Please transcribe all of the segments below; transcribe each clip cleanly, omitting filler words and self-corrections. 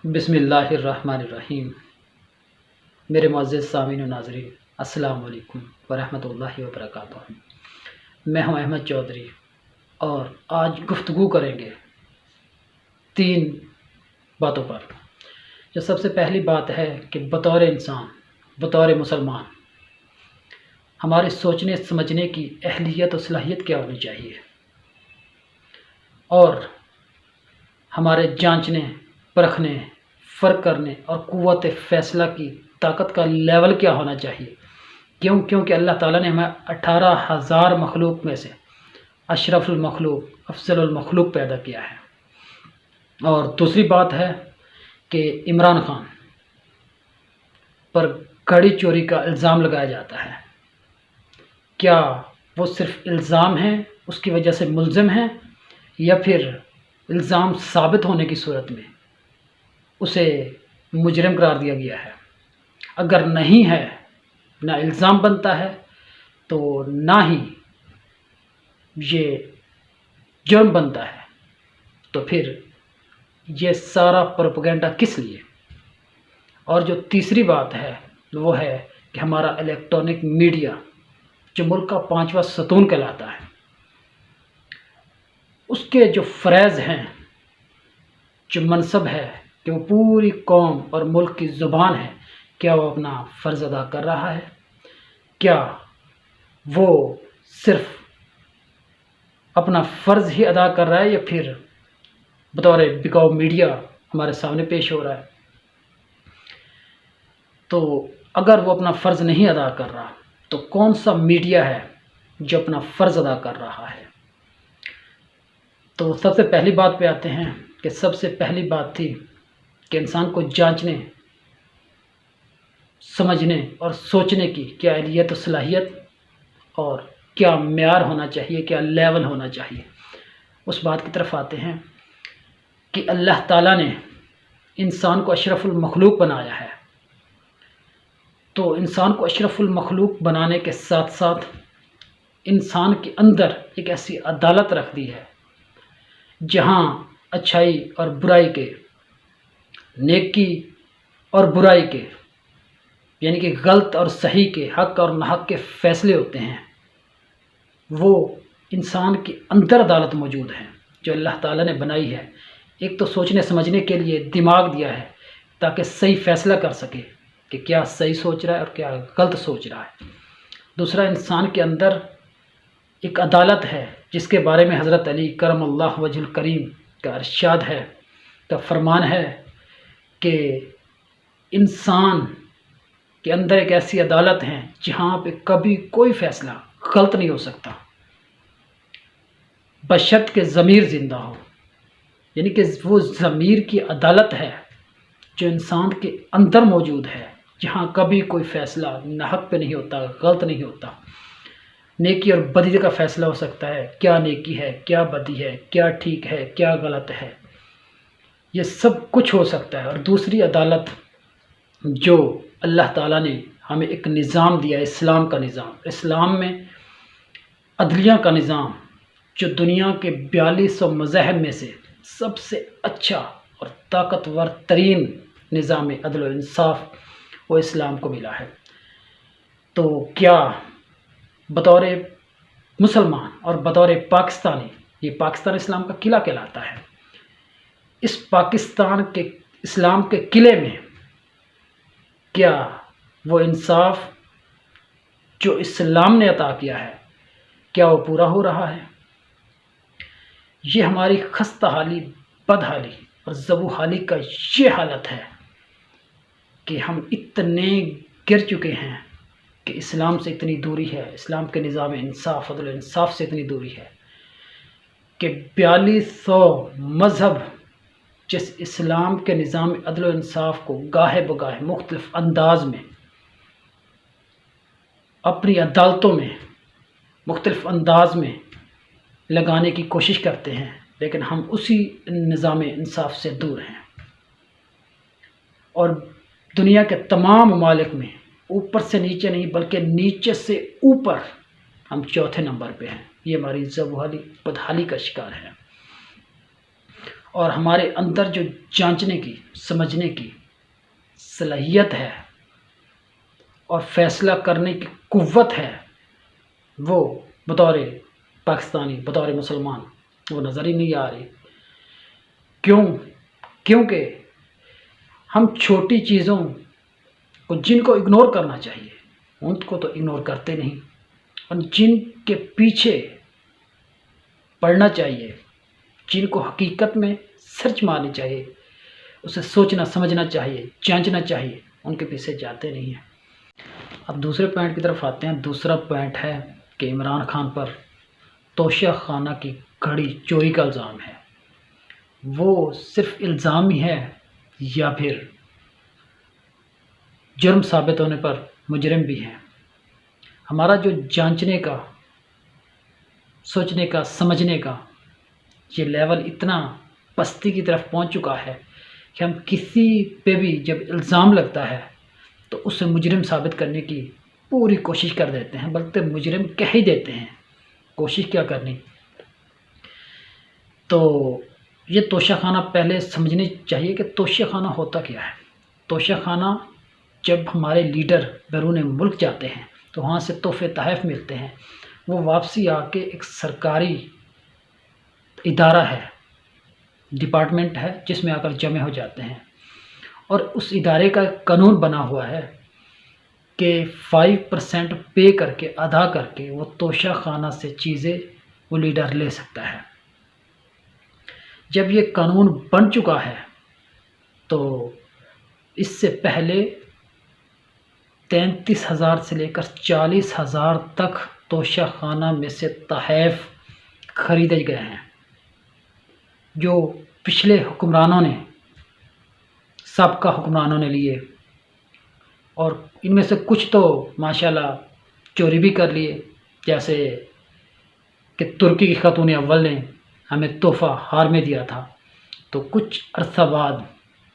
بسم اللہ الرحمن الرحیم۔ میرے معزز سامعین و ناظرین، السلام علیکم ورحمۃ اللہ وبرکاتہ۔ میں ہوں احمد چودھری اور آج گفتگو کریں گے 3 باتوں پر۔ جو سب سے پہلی بات ہے کہ بطور انسان، بطور مسلمان، ہماری سوچنے سمجھنے کی اہلیت و صلاحیت کیا ہونی چاہیے، اور ہمارے جانچنے، پرکھنے، فرق کرنے اور قوت فیصلہ کی طاقت کا لیول کیا ہونا چاہیے۔ کیونکہ اللہ تعالیٰ نے ہمیں 18,000 مخلوق میں سے اشرف المخلوق، افضل المخلوق پیدا کیا ہے۔ اور دوسری بات ہے کہ عمران خان پر گاڑی چوری کا الزام لگایا جاتا ہے۔ کیا وہ صرف الزام ہے، اس کی وجہ سے ملزم ہیں، یا پھر الزام ثابت ہونے کی صورت میں اسے مجرم قرار دیا گیا ہے؟ اگر نہیں ہے، نہ الزام بنتا ہے، تو نہ ہی یہ جرم بنتا ہے، تو پھر یہ سارا پروپیگنڈا کس لیے؟ اور جو تیسری بات ہے وہ ہے کہ ہمارا الیکٹرانک میڈیا جو ملک کا 5واں ستون کہلاتا ہے، اس کے جو فریض ہیں، جو منصب ہے کہ وہ پوری قوم اور ملک کی زبان ہے، کیا وہ اپنا فرض ادا کر رہا ہے؟ کیا وہ صرف اپنا فرض ہی ادا کر رہا ہے، یا پھر بطور بکاؤ میڈیا ہمارے سامنے پیش ہو رہا ہے؟ تو اگر وہ اپنا فرض نہیں ادا کر رہا، تو کون سا میڈیا ہے جو اپنا فرض ادا کر رہا ہے؟ تو سب سے پہلی بات پہ آتے ہیں کہ سب سے پہلی بات تھی کہ انسان کو جانچنے، سمجھنے اور سوچنے کی کیا اہلیت و صلاحیت اور کیا معیار ہونا چاہیے، کیا لیول ہونا چاہیے۔ اس بات کی طرف آتے ہیں کہ اللہ تعالیٰ نے انسان کو اشرف المخلوق بنایا ہے، تو انسان کو اشرف المخلوق بنانے کے ساتھ ساتھ انسان کے اندر ایک ایسی عدالت رکھ دی ہے جہاں اچھائی اور برائی کے، نیکی اور برائی کے، یعنی کہ غلط اور صحیح کے، حق اور ناحق کے فیصلے ہوتے ہیں۔ وہ انسان کے اندر عدالت موجود ہے جو اللہ تعالیٰ نے بنائی ہے۔ ایک تو سوچنے سمجھنے کے لیے دماغ دیا ہے تاکہ صحیح فیصلہ کر سکے کہ کیا صحیح سوچ رہا ہے اور کیا غلط سوچ رہا ہے۔ دوسرا، انسان کے اندر ایک عدالت ہے جس کے بارے میں حضرت علی کرم اللہ وجہ الکریم کا ارشاد ہے، کا فرمان ہے کہ انسان کے اندر ایک ایسی عدالت ہے جہاں پہ کبھی کوئی فیصلہ غلط نہیں ہو سکتا، بشرط کہ ضمیر زندہ ہو۔ یعنی کہ وہ ضمیر کی عدالت ہے جو انسان کے اندر موجود ہے، جہاں کبھی کوئی فیصلہ ناحق پہ نہیں ہوتا، غلط نہیں ہوتا۔ نیکی اور بدی کا فیصلہ ہو سکتا ہے، کیا نیکی ہے، کیا بدی ہے، کیا ٹھیک ہے، کیا غلط ہے، یہ سب کچھ ہو سکتا ہے۔ اور دوسری عدالت جو اللہ تعالیٰ نے ہمیں ایک نظام دیا، اسلام کا نظام، اسلام میں عدلیہ کا نظام، جو دنیا کے 4200 مذاہب میں سے سب سے اچھا اور طاقتور ترین نظام عدل و انصاف وہ اسلام کو ملا ہے۔ تو کیا بطور مسلمان اور بطور پاکستانی، یہ پاکستان اسلام کا قلعہ کہلاتا ہے، اس پاکستان کے اسلام کے قلعے میں کیا وہ انصاف جو اسلام نے عطا کیا ہے، کیا وہ پورا ہو رہا ہے؟ یہ ہماری خستہ حالی، بدحالی اور ضبو حالی کا یہ حالت ہے کہ ہم اتنے گر چکے ہیں کہ اسلام سے اتنی دوری ہے، اسلام کے نظام انصاف، عدل و انصاف سے اتنی دوری ہے کہ 4200 مذہب جس اسلام کے نظام عدل و انصاف کو گاہے بگاہے مختلف انداز میں اپنی عدالتوں میں مختلف انداز میں لگانے کی کوشش کرتے ہیں، لیکن ہم اسی نظام انصاف سے دور ہیں۔ اور دنیا کے تمام ممالک میں اوپر سے نیچے نہیں بلکہ نیچے سے اوپر ہم چوتھے نمبر پہ ہیں۔ یہ ہماری ضبو حالی، بدحالی کا شکار ہے۔ اور ہمارے اندر جو جانچنے کی سمجھنے کی صلاحیت ہے اور فیصلہ کرنے کی قوت ہے، وہ بطور پاکستانی، بطور مسلمان وہ نظر ہی نہیں آ رہی۔ کیونکہ ہم چھوٹی چیزوں کو جن کو اگنور کرنا چاہیے ان کو تو اگنور کرتے نہیں، اور جن کے پیچھے پڑھنا چاہیے، جن کو حقیقت میں سرچ مارنی چاہیے، اسے سوچنا سمجھنا چاہیے، جانچنا چاہیے، ان کے پیچھے جاتے نہیں ہیں۔ اب دوسرے پوائنٹ کی طرف آتے ہیں۔ دوسرا پوائنٹ ہے کہ عمران خان پر توشہ خانہ کی گھڑی چوری کا الزام ہے۔ وہ صرف الزام ہی ہے یا پھر جرم ثابت ہونے پر مجرم بھی ہیں؟ ہمارا جو جانچنے کا، سوچنے کا، سمجھنے کا یہ لیول اتنا پستی کی طرف پہنچ چکا ہے کہ ہم کسی پہ بھی جب الزام لگتا ہے تو اسے مجرم ثابت کرنے کی پوری کوشش کر دیتے ہیں، بلکہ مجرم کہہ ہی دیتے ہیں، کوشش کیا کرنی۔ تو یہ توشہ خانہ پہلے سمجھنی چاہیے کہ توشہ خانہ ہوتا کیا ہے۔ توشہ خانہ جب ہمارے لیڈر بیرون ملک جاتے ہیں تو وہاں سے تحفے تحائف ملتے ہیں، وہ واپسی آ کے ایک سرکاری ادارہ ہے، ڈپارٹمنٹ ہے، جس میں آ کر جمع ہو جاتے ہیں، اور اس ادارے کا قانون بنا ہوا ہے کہ 5% پے کر کے، ادا کر کے وہ توشہ خانہ سے چیزیں وہ لیڈر لے سکتا ہے۔ جب یہ قانون بن چکا ہے تو اس سے پہلے 33,000 سے لے کر 40,000 تک توشہ خانہ میں سے تحائف خریدے گئے ہیں، جو پچھلے حکمرانوں نے، سابقہ حکمرانوں نے لیے، اور ان میں سے کچھ تو ماشاءاللہ چوری بھی کر لیے، جیسے کہ ترکی کی خاتون اول نے ہمیں تحفہ ہار میں دیا تھا، تو کچھ عرصہ بعد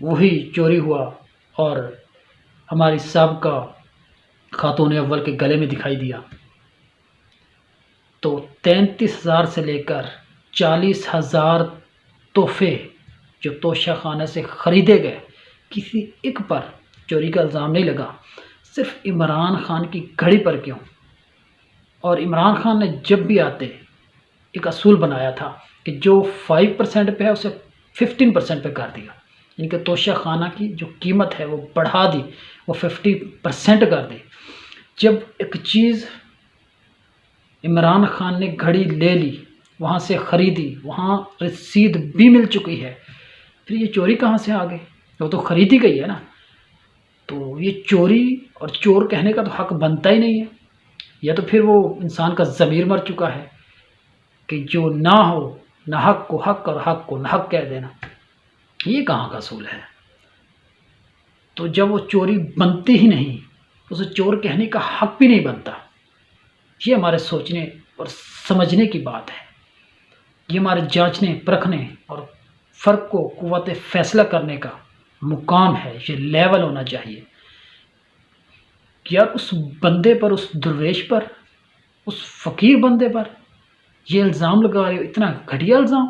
وہی چوری ہوا اور ہماری سابقہ خاتون اول کے گلے میں دکھائی دیا۔ تو 33,000 سے لے کر 40,000 تحفے جو توشہ خانہ سے خریدے گئے، کسی ایک پر چوری کا الزام نہیں لگا، صرف عمران خان کی گھڑی پر کیوں؟ اور عمران خان نے جب بھی آتے ایک اصول بنایا تھا کہ جو 5% پہ ہے اسے 15% پہ کر دیا، ان کے توشہ خانہ کی جو قیمت ہے وہ بڑھا دی، وہ 50% کر دی۔ جب ایک چیز عمران خان نے گھڑی لے لی، وہاں سے خریدی، وہاں رسید بھی مل چکی ہے، پھر یہ چوری کہاں سے آ گئی؟ وہ تو خریدی گئی ہے نا۔ تو یہ چوری اور چور کہنے کا تو حق بنتا ہی نہیں ہے، یا تو پھر وہ انسان کا ضمیر مر چکا ہے کہ جو نہ ہو، نہ حق کو حق اور حق کو نہ حق کہہ دینا، یہ کہاں کا اصول ہے؟ تو جب وہ چوری بنتی ہی نہیں، اسے چور کہنے کا حق بھی نہیں بنتا۔ یہ ہمارے سوچنے اور سمجھنے کی بات ہے، یہ ہمارے جانچنے، پرکھنے اور فرق کو قوت فیصلہ کرنے کا مقام ہے، یہ لیول ہونا چاہیے۔ یار اس بندے پر، اس درویش پر، اس فقیر بندے پر یہ الزام لگا رہے ہو، اتنا گھٹیا الزام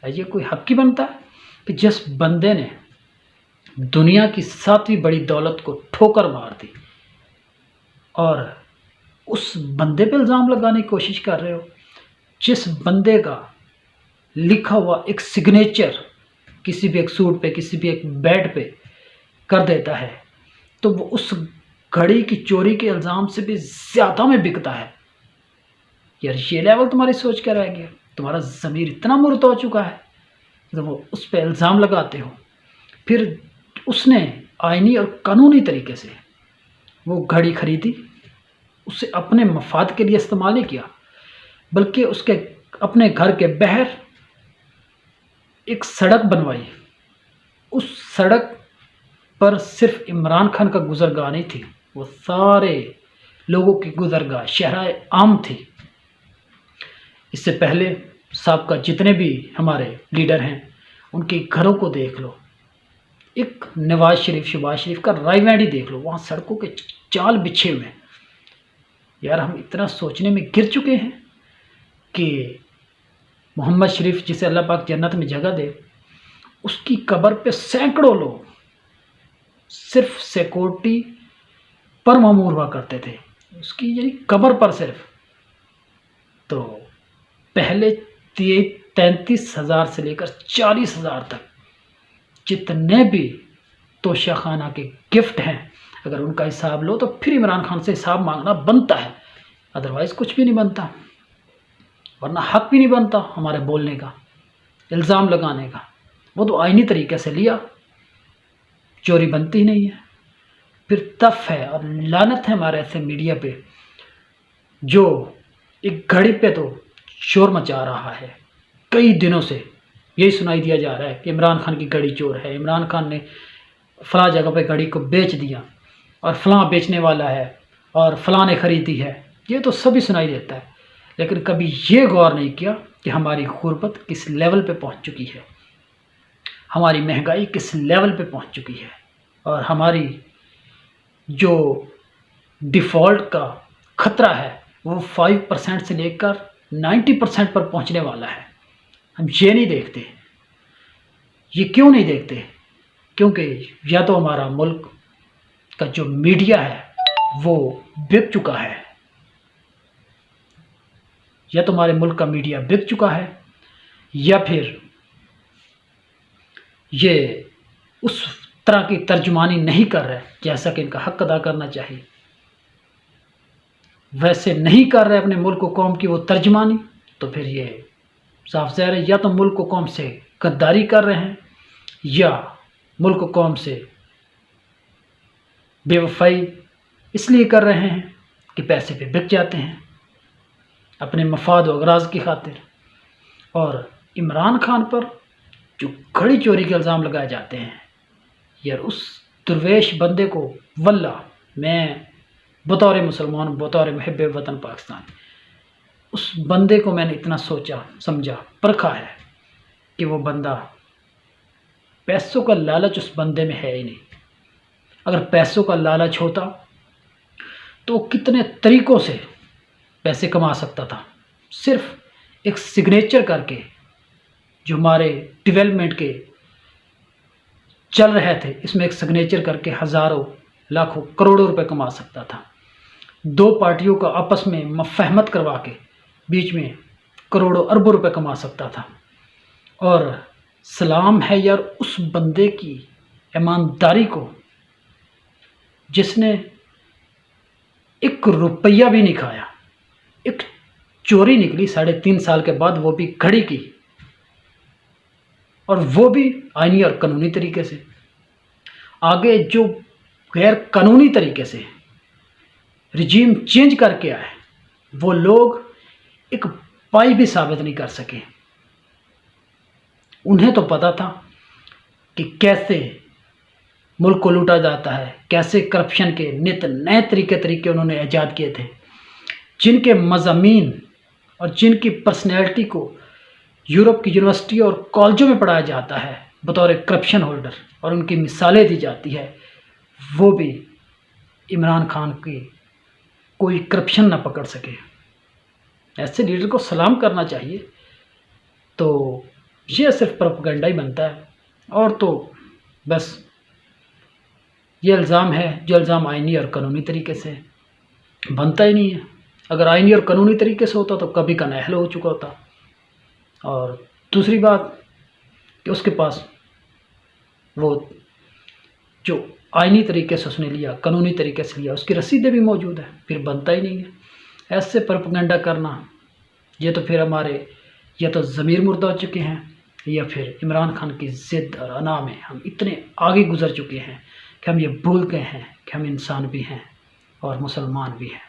ہے، یہ کوئی حق کی بنتا ہے کہ جس بندے نے دنیا کی 7ویں بڑی دولت کو ٹھوکر مار دی، اور اس بندے پہ الزام لگانے کی کوشش کر رہے ہو؟ جس بندے کا لکھا ہوا ایک سگنیچر کسی بھی ایک سوٹ پہ، کسی بھی ایک بیڈ پہ کر دیتا ہے، تو وہ اس گھڑی کی چوری کے الزام سے بھی زیادہ میں بکتا ہے۔ یار یہ لیول تمہاری سوچ کا رہ گیا، تمہارا ضمیر اتنا مرد ہو چکا ہے جب وہ اس پہ الزام لگاتے ہو۔ پھر اس نے آئینی اور قانونی طریقے سے وہ گھڑی خریدی، اسے اپنے مفاد کے لیے استعمال نہیں کیا، بلکہ اس کے اپنے گھر کے باہر ایک سڑک بنوائی۔ اس سڑک پر صرف عمران خان کا گزرگاہ نہیں تھی، وہ سارے لوگوں کی گزرگاہ، شہرائے عام تھی۔ اس سے پہلے سابقہ جتنے بھی ہمارے لیڈر ہیں ان کے گھروں کو دیکھ لو، ایک نواز شریف، شہباز شریف کا رائے وینڈی دیکھ لو، وہاں سڑکوں کے چال بچھے ہوئے ہیں۔ یار ہم اتنا سوچنے میں گر چکے ہیں کہ محمد شریف جسے اللہ پاک جنت میں جگہ دے، اس کی قبر پہ سینکڑوں لوگ صرف سیکورٹی پر مامور ہوا کرتے تھے، اس کی یعنی قبر پر صرف۔ تو پہلے 33,000 سے لے کر 40,000 تک جتنے بھی توشہ خانہ کے گفٹ ہیں، اگر ان کا حساب لو تو پھر عمران خان سے حساب مانگنا بنتا ہے، ادروائز کچھ بھی نہیں بنتا، ورنہ حق بھی نہیں بنتا ہمارے بولنے کا، الزام لگانے کا۔ وہ تو آئینی طریقے سے لیا، چوری بنتی ہی نہیں ہے۔ پھر تف ہے اور لعنت ہے ہمارے ایسے میڈیا پہ جو ایک گھڑی پہ تو شور مچا رہا ہے، کئی دنوں سے یہی سنائی دیا جا رہا ہے کہ عمران خان کی گھڑی چور ہے، عمران خان نے فلاں جگہ پہ گھڑی کو بیچ دیا اور فلاں بیچنے والا ہے اور فلاں نے خریدی ہے، یہ تو سبھی سنائی دیتا ہے، لیکن کبھی یہ غور نہیں کیا کہ ہماری غربت کس لیول پہ پہنچ چکی ہے، ہماری مہنگائی کس لیول پہ پہنچ چکی ہے، اور ہماری جو ڈیفالٹ کا خطرہ ہے وہ 5% سے لے کر 90% پر پہنچنے والا ہے۔ ہم یہ نہیں دیکھتے، یہ کیوں نہیں دیکھتے؟ کیونکہ یا تو ہمارا ملک کا جو میڈیا ہے وہ بک چکا ہے، یا تو ہمارے ملک کا میڈیا بک چکا ہے، یا پھر یہ اس طرح کی ترجمانی نہیں کر رہے جیسا کہ ان کا حق ادا کرنا چاہیے، ویسے نہیں کر رہے اپنے ملک و قوم کی وہ ترجمانی، تو پھر یہ صاف ظاہر ہے یا تو ملک و قوم سے غداری کر رہے ہیں، یا ملک و قوم سے بے وفائی اس لیے کر رہے ہیں کہ پیسے پہ بک جاتے ہیں اپنے مفاد و اغراض کی خاطر۔ اور عمران خان پر جو گھڑی چوری کے الزام لگائے جاتے ہیں، یار اس درویش بندے کو واللہ میں بطور مسلمان، بطور محب وطن پاکستان، اس بندے کو میں نے اتنا سوچا سمجھا پرکھا ہے کہ وہ بندہ، پیسوں کا لالچ اس بندے میں ہے ہی نہیں۔ اگر پیسوں کا لالچ ہوتا تو وہ کتنے طریقوں سے پیسے کما سکتا تھا، صرف ایک سگنیچر کر کے جو ہمارے ڈیولپمنٹ کے چل رہے تھے، اس میں ایک سگنیچر کر کے ہزاروں لاکھوں کروڑوں روپے کما سکتا تھا، دو پارٹیوں کا آپس میں مفاہمت کروا کے بیچ میں کروڑوں اربوں روپے کما سکتا تھا۔ اور سلام ہے یار اس بندے کی ایمانداری کو جس نے ایک روپیہ بھی نہیں کھایا، ایک چوری نکلی 3.5 سال کے بعد، وہ بھی گھڑی کی، اور وہ بھی آئینی اور قانونی طریقے سے۔ آگے جو غیر قانونی طریقے سے رجیم چینج کر کے آئے وہ لوگ ایک پائی بھی ثابت نہیں کر سکے۔ انہیں تو پتہ تھا کہ کیسے ملک کو لوٹا جاتا ہے، کیسے کرپشن کے نت نئے طریقے انہوں نے ایجاد کیے تھے، جن کے مضامین اور جن کی پرسنالٹی کو یورپ کی یونیورسٹی اور کالجوں میں پڑھایا جاتا ہے بطور کرپشن ہولڈر، اور ان کی مثالیں دی جاتی ہے، وہ بھی عمران خان کی کوئی کرپشن نہ پکڑ سکے۔ ایسے لیڈر کو سلام کرنا چاہیے۔ تو یہ صرف پروپیگنڈا ہی بنتا ہے، اور تو بس یہ الزام ہے جو الزام آئینی اور قانونی طریقے سے بنتا ہی نہیں ہے۔ اگر آئینی اور قانونی طریقے سے ہوتا تو کبھی کا نااہل ہو چکا ہوتا۔ اور دوسری بات کہ اس کے پاس وہ جو آئینی طریقے سے اس نے لیا، قانونی طریقے سے لیا، اس کی رسیدیں بھی موجود ہیں، پھر بنتا ہی نہیں ہے۔ ایسے پروپیگنڈا کرنا، یہ تو پھر ہمارے یا تو ضمیر مردہ ہو چکے ہیں، یا پھر عمران خان کی ضد اور انا میں ہم اتنے آگے گزر چکے ہیں کہ ہم یہ بھول گئے ہیں کہ ہم انسان بھی ہیں اور مسلمان بھی ہیں۔